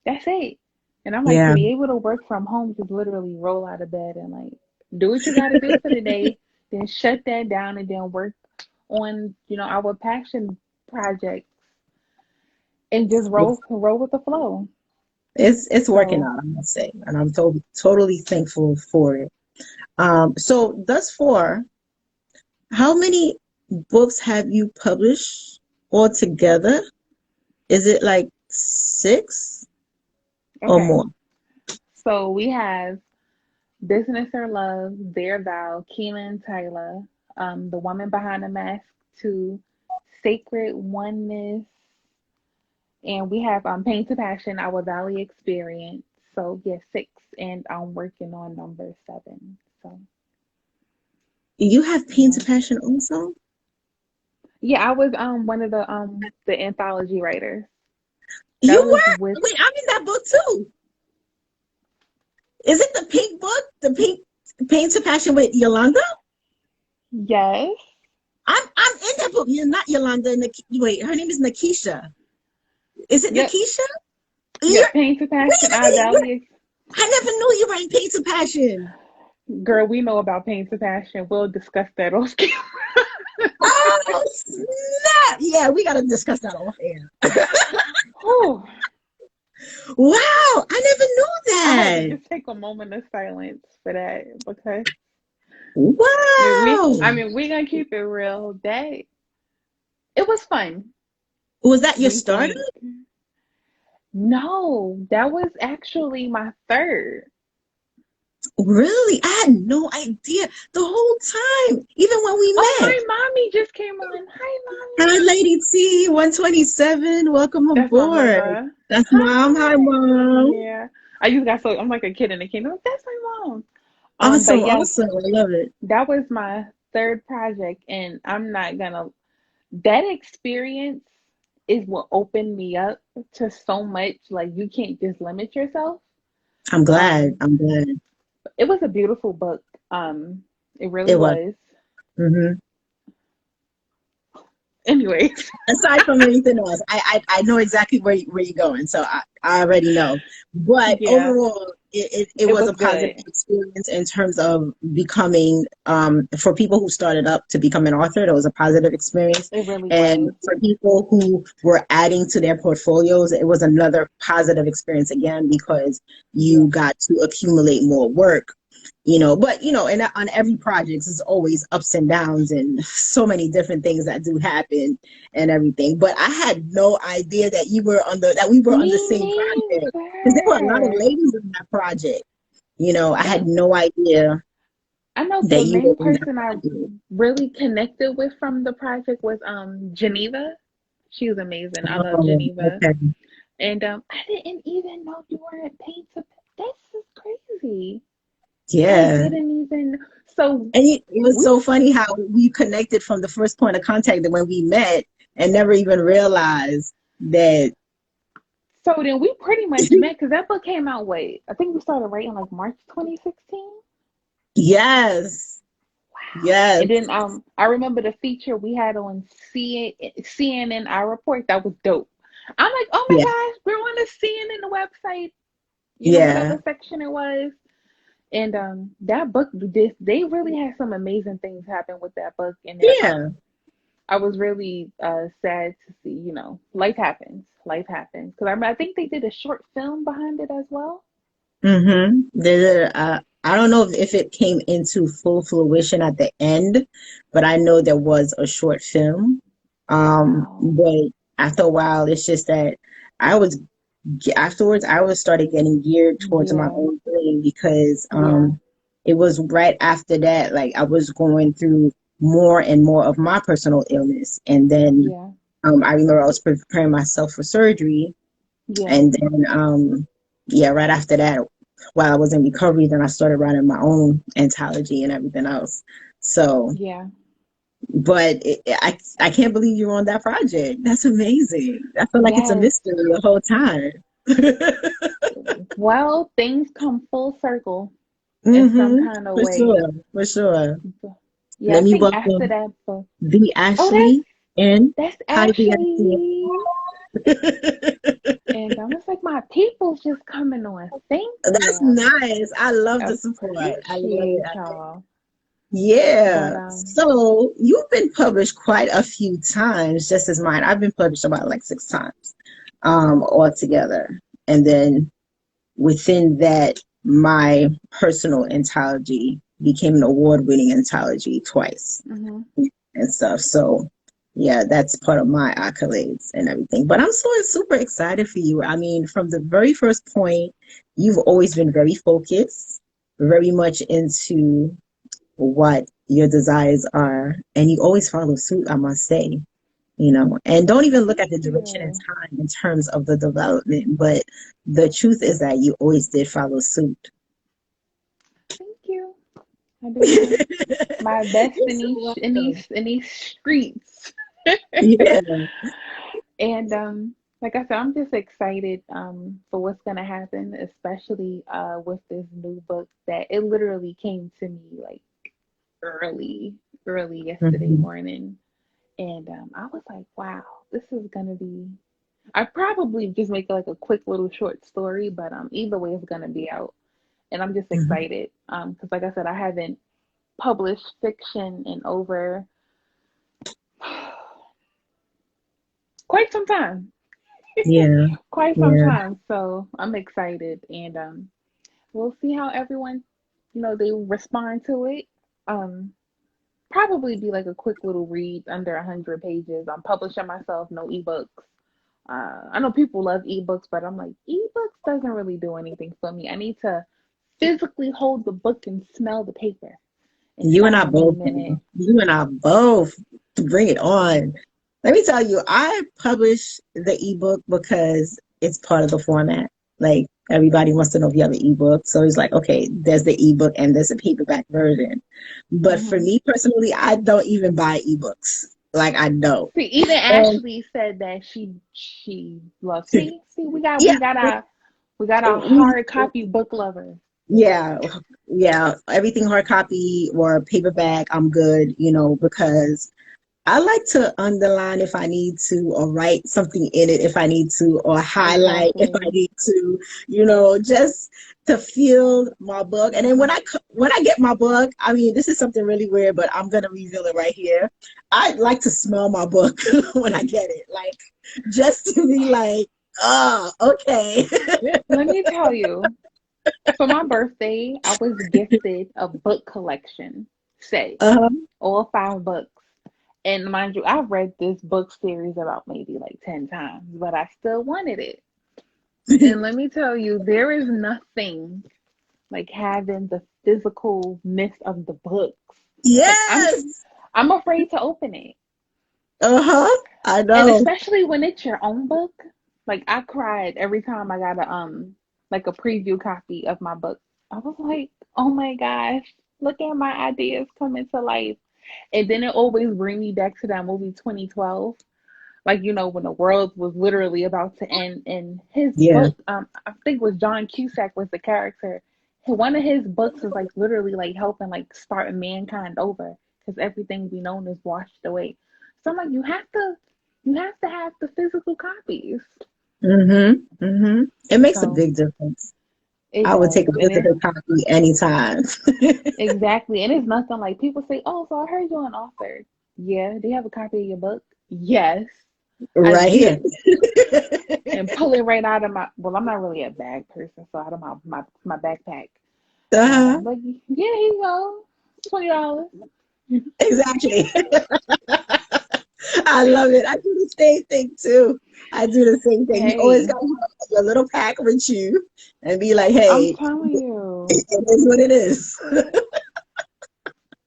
that's it. And I'm like, to Yeah, be able to work from home, just literally roll out of bed and like do what you got to do for the day, then shut that down and then work on, our passion projects and just it's roll with the flow. it's working So out, I must say, and I'm totally thankful for it. So thus far, how many books have you published altogether? Is it like six or okay, more? so we have Business or Love, Their Vow, Keelan Taylor, The Woman Behind the Mask 2, Sacred Oneness, and we have Pain to Passion, Our Valley Experience. So yes, six, and I'm working on number seven. So You have Pain yeah, to Passion also? yeah, I was one of the anthology writers. You That was were? with Wait, I'm in that book too. Is it the pink book? The pink Pain to Passion with Yolanda? yes, I'm in that book. You're not Yolanda. Wait, her name is Nakisha. Is it yep, Nakisha? yep. You're Pain to Wait Passion, a Our minute. Valley. I never knew you were in Pain to Passion. Girl, we know about Pain to Passion. We'll discuss that off camera. Oh snap! Yeah, we gotta discuss that off air. Whew. Wow, I never knew I had to that. just take a moment of silence for that because Wow. we're gonna keep it real. That it was fun. Was that your We starter? think no, that was actually my third. Really? I had no idea the whole time, even when we Oh, met. hi, mommy just came on. Hi, Hi, mommy. Lady T, 127. Welcome That's my aboard. mother. That's mom. Hi, Hi. mom. Yeah, I just got so I'm like a kid in the kingdom. That's my mom. But Awesome, yes, awesome. I love it. that was my third project, and I'm not gonna that experience. is what opened me up to so much. Like, you can't just limit yourself. I'm glad. Um, I'm glad. it was a beautiful book. It really It was. was. Hmm. Anyways, Aside from anything else, I know exactly where you're going, so I already know. But yeah, overall, it it was was a positive good. experience in terms of becoming, for people who started up to become an author, it was a positive experience. It really And was. for people who were adding to their portfolios, it was another positive experience again, because you Yeah. got to accumulate more work. But and on every project there's always ups and downs and so many different things that do happen and everything. But I had no idea that we were on the Me same project, because there were a lot of neither. ladies in that project. I The had no idea I know that the you were main in that person I project. really connected with from the project was Geneva. She was amazing. I love Oh, Geneva. okay. And I didn't even know you weren't paid to. This is crazy. I Yeah. didn't even. So And it was we. so funny how we connected from the first point of contact, that when we met, and never even realized that. So then we pretty much met because that book came out. Wait, I think we started writing like March 2016. Yes. Wow. Yes. And then I remember the feature we had on CNN, our report. That was dope. I'm like, oh my Yeah. gosh, we're on the CNN website. Yeah. Whatever section it was. And that book, this they really had some amazing things happen with that book. And then Yeah. I was really sad to see, life happens. Life happens. Because I think they did a short film behind it as well. Mm-hmm. I don't know if it came into full fruition at the end, but I know there was a short film. Wow. But after a while, it's just that I was afterwards I was started getting geared towards my Yeah. own thing, because Yeah. it was right after that, like I was going through more and more of my personal illness, and then Yeah. I remember I was preparing myself for surgery. Yeah. And then, yeah, right after that, while I was in recovery, then I started writing my own anthology and everything else. So, Yeah. but I can't believe you were on that project. That's amazing. I feel like it's a Yes. mystery the whole time. Well, things come full circle in some Mm-hmm. kind of For way. sure. For sure. Yeah, Let I me think after welcome that book. the Oh, Ashley and that's hi, the Ashley. And I was like, my people's just coming on. Thank That's you. nice. I love the support. I love Appreciate it. y'all. But Yeah. So you've been published quite a few times, just as mine. I've been published about like 6 times, altogether. And then within that, my personal anthology became an award-winning anthology twice mhm. and stuff. So yeah, that's part of my accolades and everything. But I'm so super excited for you. I mean, from the very first point, you've always been very focused, very much into what your desires are, and you always follow suit, I must say. And don't even look Thank at the direction and you. time in terms of the development, but the truth is that you always did follow suit. Thank you. I do my best You're in so these in welcome. these in these streets. Yeah. And like I said, I'm just excited for what's gonna happen, especially with this new book that it literally came to me like early, early yesterday Hmm. morning. And I was like, wow, this is gonna be. I probably just make like a quick little short story, but either way, it's gonna be out, and I'm just Hmm. excited because, like I said, I haven't published fiction in over quite some time, Yeah. quite some Yeah. time. So I'm excited, and we'll see how everyone, they respond to it. Um, Probably be like a quick little read under 100 pages. I'm publishing myself, no ebooks. I know people love ebooks, but I'm like, ebooks doesn't really do anything for me. I need to physically hold the book and smell the paper and You and I sound in a both. minute. You and I both. Bring it on. Let me tell you, I publish the ebook because it's part of the format. Like everybody wants to know if you have an ebook. So it's like, okay, there's the ebook and there's a paperback version. But for Hmm. me personally, I don't even buy ebooks. Like I know. See, even And Ashley said that she loves. See, we got yeah, our we hard copy book lovers. yeah, yeah. Everything hard copy or paperback, I'm good, because I like to underline if I need to, or write something in it if I need to, or highlight if I Exactly. need to, just to feel my book. And then when I get my book, I mean, this is something really weird, but I'm gonna reveal it right here. I like to smell my book when I get it, like just to be like, oh, okay. Let me tell you, for my birthday, I was gifted a book collection set, Uh-huh. all 5 books. And mind you, I've read this book series about maybe like 10 times, but I still wanted it. And let me tell you, there is nothing like having the physicalness of the books. Like Yes. I'm afraid to open it. Uh-huh. I And know. especially when it's your own book. Like I cried every time I got a preview copy of my book. I was like, "Oh my gosh, look at my ideas coming to life." And then it always bring me back to that movie 2012. Like, when the world was literally about to end, and his Yeah. book, I think it was John Cusack was the character. One of his books is like literally like helping like start mankind over because everything we know is washed away. So I'm like, you have to have the physical copies. Mm-hmm. Mm-hmm. It makes a So big difference. it I would does, take a and it's physical copy anytime. exactly, and it's nothing like people say, "Oh, so I heard you're an author." Yeah, do you have a copy of your book? Yes, I Right here. do. And pull it right out of my, well, I'm not really a bag person, so out of my backpack. And Uh-huh. I'm like, yeah, here you go. $20. Exactly. I love it. I do the same thing too. I do the same thing. You always Hey, got to have your little pack with you and be like, I'm hey, telling you, it is what it is.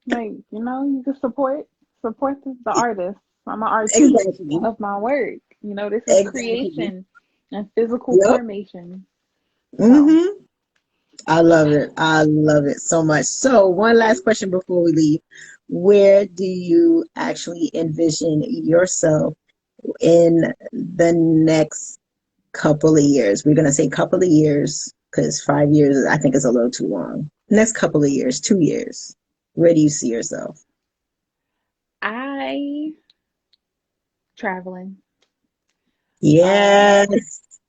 like, you can support the artist. I'm an artiste Exactly. of my work. This is Exactly. creation and physical Yep. formation. So Mm-hmm. I love it. I love it so much. So, one last question before we leave. Where do you actually envision yourself in the next couple of years? We're going to say couple of years because 5 years, I think, is a little too long. Next couple of years, 2 years. Where do you see yourself? I traveling, um, Yes.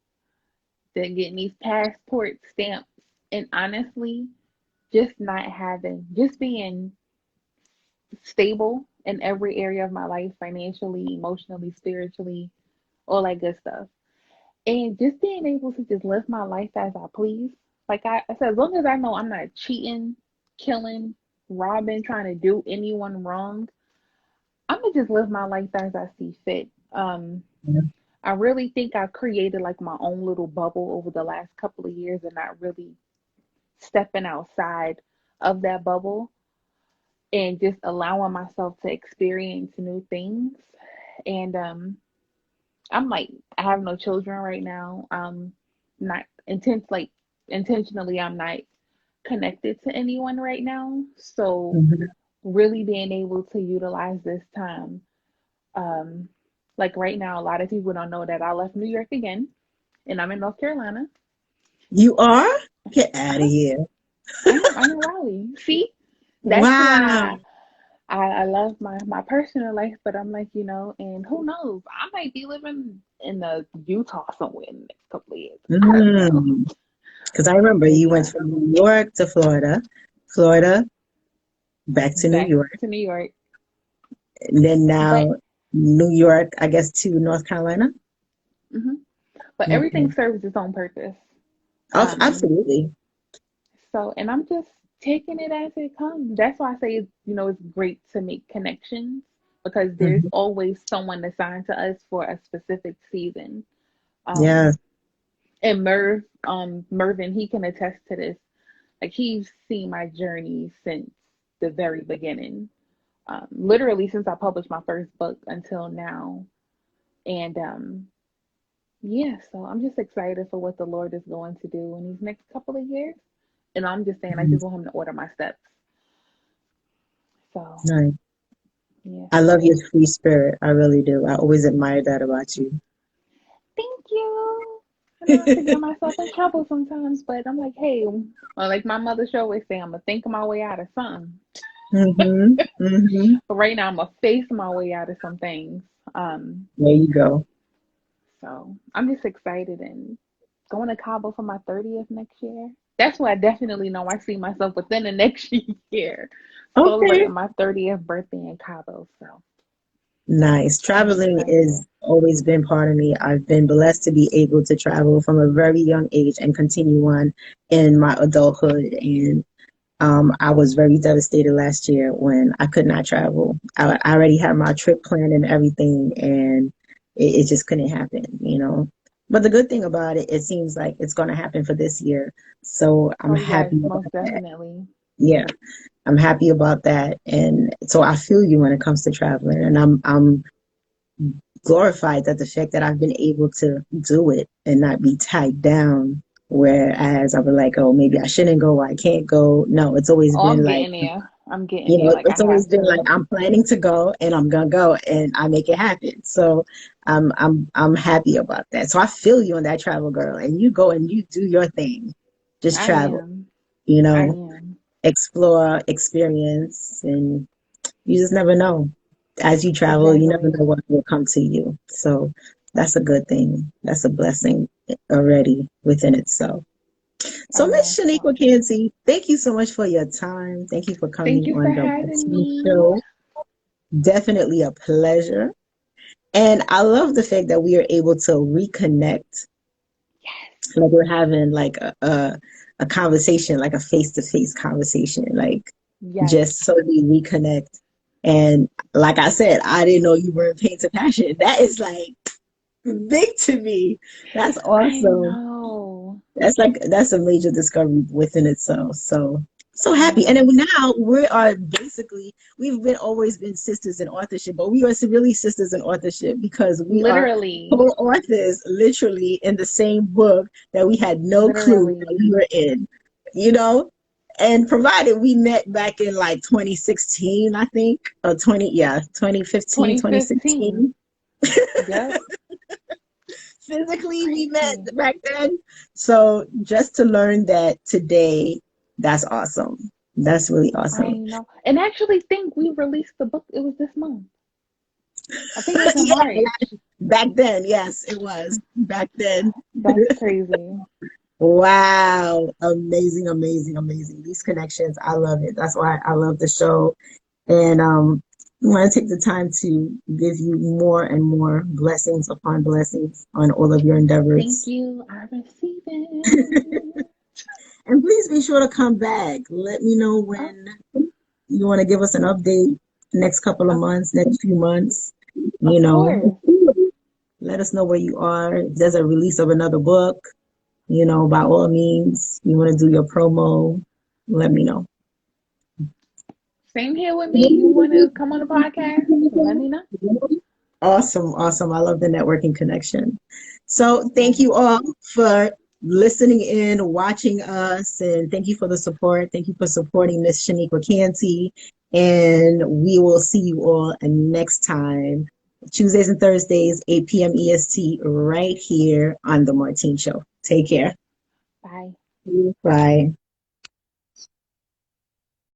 then getting these passport stamps, and honestly, just being stable in every area of my life, financially, emotionally, spiritually, all that good stuff. And just being able to just live my life as I please. Like I said, as long as I know I'm not cheating, killing, robbing, trying to do anyone wrong, I'm gonna just live my life as I see fit. I really think I created like my own little bubble over the last couple of years and not really stepping outside of that bubble and just allowing myself to experience new things. And I'm like, I have no children right now. Not intentionally, I'm not connected to anyone right now. So Mhm. really being able to utilize this time. Um, like right now, a lot of people don't know that I left New York again, and I'm in North Carolina. You are? Get out of Uh-huh. here. I'm in Raleigh. See, that's Wow. why I love my personal life, but I'm like, and who knows? I might be living in the Utah somewhere in the next couple of years. I don't know. Because I remember But you went yeah, from New York to Florida, Florida back to New back York, to New York. and then But now New York, I guess, to North Carolina. hmm but everything Okay. serves its own purpose. Um, Absolutely. and I'm just taking it as it comes. That's why I say, it's great to make connections because there's Hmm. always someone assigned to us for a specific season. Yeah. Um, and Mervin, he can attest to this. Like he's seen my journey since the very beginning. Literally since I published my first book until now. And yeah, so I'm just excited for what the Lord is going to do in these next couple of years. And I'm just saying, I Mhm. just want him to order my steps. So Right. Yeah. I love your free spirit. I really do. I always admire that about you. Thank you. I know I have to get myself in trouble sometimes, but I'm like, hey, well, like my mother should always say, I'm gonna think my way out of something. Mm-hmm. Mm-hmm. But right now, I'm gonna face my way out of some things. Um, There you go. so I'm just excited and going to Cabo for my 30th next year. That's what I definitely know I see myself within the next year, Okay. celebrating my 30th birthday in Cabo. So Nice. I'm Traveling excited. is always been part of me. I've been blessed to be able to travel from a very young age and continue on in my adulthood. And I was very devastated last year when I could not travel. I already had my trip planned and everything, and it just couldn't happen, you know. But the good thing about it, it seems like it's going to happen for this year. So I'm Oh yes, happy about most that. definitely. Yeah, I'm happy about that. And so I feel you when it comes to traveling, and I'm glorified that the fact that I've been able to do it and not be tied down. Whereas I was like, oh, maybe I shouldn't go, I can't go. No, it's always Oh, been I'm like, getting there. I'm getting you there. know, Like I it's always have been like to. I'm planning to go and I'm gonna go and I make it happen. So I'm happy about that. So I feel you on that travel girl and you go and you do your thing. Just I travel, am. you I know, am. explore, experience, and you just never know. As you travel, you never Exactly. know what will come to you. So that's a good thing. That's a blessing already within itself. So I Miss know. Shanicka So Canty, thank you so much for your time. Thank you for thank coming you for on the having Martine me. Show. Definitely a pleasure. And I love the fact that we are able to reconnect. Like we're having like a conversation, like a face-to-face conversation, like Yes. just so we reconnect. And like I said, I didn't know you were in Pain to Passion. That is like big to me. That's I awesome. know. That's a major discovery within itself. So so I happy. And then know. now we are basically we've been always been sisters in authorship, but we are really sisters in authorship because we are Literally. co-authors literally in the same book that we had no clue that Literally. we were in, you know? And provided we met back in like 2016, I think, or 2015, 2015. 2016. Yep. Physically we met Crazy. back then. So just to learn that today, that's awesome. That's really I awesome. know. And actually think we released the book. It was this month. I think it was in Yeah, March. back then, yes, it was back then. That's crazy. Wow. Amazing, amazing, amazing. These connections, I love it. That's why I love the show. And I want to take the time to give you more and more blessings upon blessings on all of your Thank endeavors. you. I receive it. And please be sure to come back. Let me know Oh, when you want to give us an update next couple of of, months, next few months. You of know, course. let us know where you are. If there's a release of another book, you know, by all means, you want to do your promo, let me know. Same here with me. You want to come on the podcast? Let me know. Awesome, awesome. I love the networking connection. So thank Yes. you all for listening in, watching us, and thank you for the support. Thank you for supporting Miss Shanicka Canty. And we will see you all next time, Tuesdays and Thursdays, 8 p.m. EST, right here on The Martine Show. Take care. Bye. Bye.